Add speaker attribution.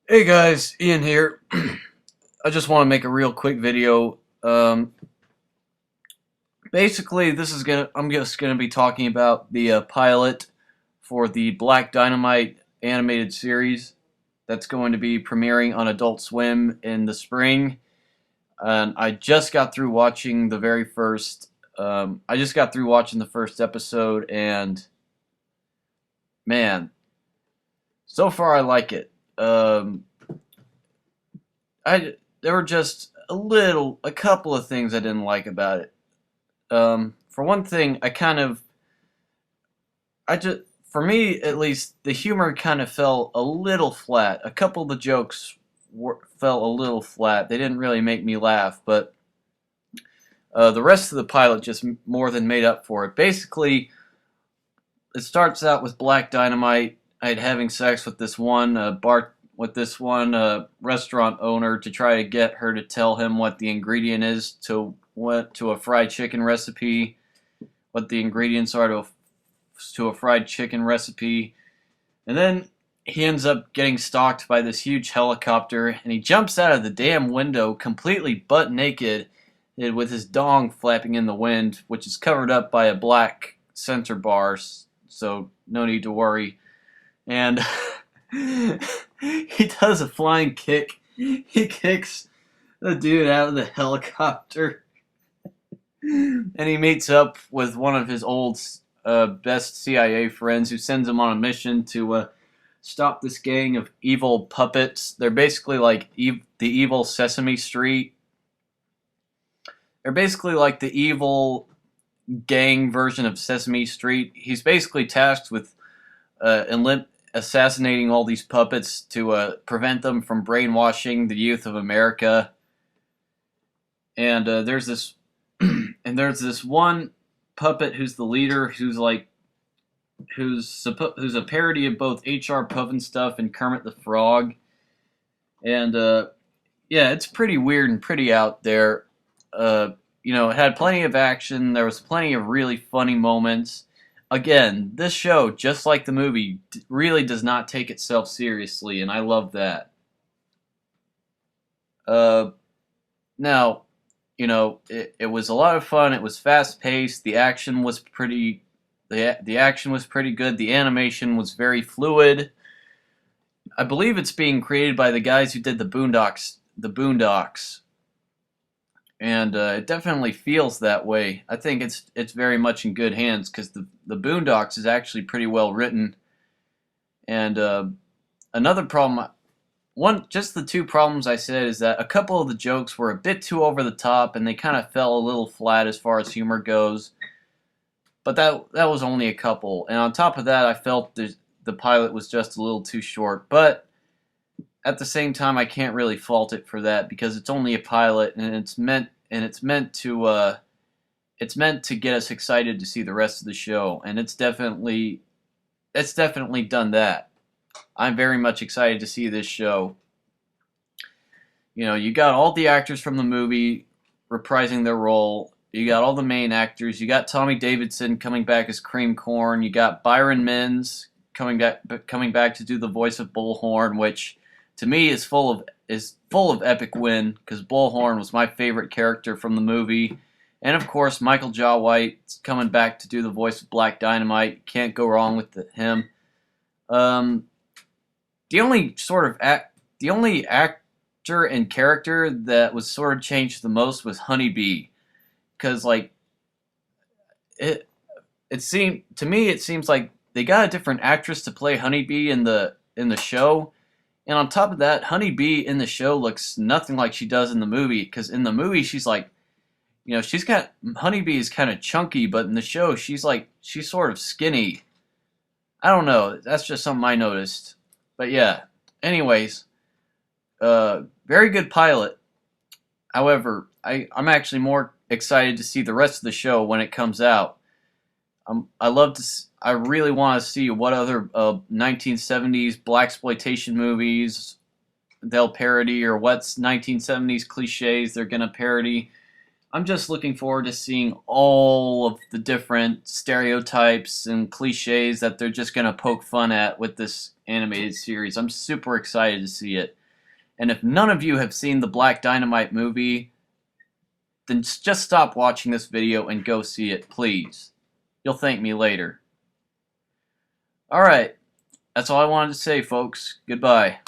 Speaker 1: Hey guys, Ian here. I just want to make a real quick video. Basically, I'm just gonna be talking about the pilot for the Black Dynamite animated series that's going to be premiering on Adult Swim in the spring. And I just got through watching the very first. I just got through watching the first episode, and man, so far I like it. There were just a couple of things I didn't like about it. For one thing, for me at least, the humor kind of fell a little flat. A couple of the jokes fell a little flat. They didn't really make me laugh, but the rest of the pilot just more than made up for it. Basically, it starts out with Black Dynamite having sex with this one restaurant owner to try to get her to tell him what the ingredient is to a fried chicken recipe, what the ingredients are to a fried chicken recipe, and then he ends up getting stalked by this huge helicopter, and he jumps out of the damn window completely butt naked, with his dong flapping in the wind, which is covered up by a black center bar, so no need to worry. And he does a flying kick. He kicks the dude out of the helicopter, and he meets up with one of his old best CIA friends who sends him on a mission to stop this gang of evil puppets. They're basically like the evil Sesame Street. They're basically like the evil gang version of Sesame Street. He's basically tasked with assassinating all these puppets to prevent them from brainwashing the youth of America. And there's this one puppet who's the leader, who's a parody of both H.R. Stuff and Kermit the Frog. And yeah, it's pretty weird and pretty out there. It had plenty of action. There was plenty of really funny moments. Again, this show, just like the movie, really does not take itself seriously, and I love that. Now, it was a lot of fun. It was fast paced. The action was pretty. The action was pretty good. The animation was very fluid. I believe it's being created by the guys who did the Boondocks. And it definitely feels that way. I think it's very much in good hands because the Boondocks is actually pretty well written. And another problem, just the two problems I said is that a couple of the jokes were a bit too over the top, and they kind of fell a little flat as far as humor goes. But that was only a couple, and on top of that, I felt the pilot was just a little too short. But at the same time, I can't really fault it for that because it's only a pilot, and it's meant to get us excited to see the rest of the show, and it's definitely done that. I'm very much excited to see this show. You got all the actors from the movie reprising their role. You got all the main actors. You got Tommy Davidson coming back as Cream Corn. You got Byron Mins coming back to do the voice of Bullhorn, which to me is full of epic win because Bullhorn was my favorite character from the movie. And of course, Michael Jai White's coming back to do the voice of Black Dynamite. Can't go wrong with him. The only actor and character that was sort of changed the most was Honeybee, because it seems like they got a different actress to play Honeybee in the show, and on top of that, Honeybee in the show looks nothing like she does in the movie. Because in the movie, Honeybee is kind of chunky, but in the show, she's sort of skinny. I don't know. That's just something I noticed. But yeah. Anyways, very good pilot. However, I'm actually more excited to see the rest of the show when it comes out. I really want to see what other 1970s blaxploitation movies they'll parody, or what's 1970s cliches they're gonna parody. I'm just looking forward to seeing all of the different stereotypes and cliches that they're just gonna poke fun at with this animated series. I'm super excited to see it. And if none of you have seen the Black Dynamite movie, then just stop watching this video and go see it, please. You'll thank me later. Alright, that's all I wanted to say, folks. Goodbye.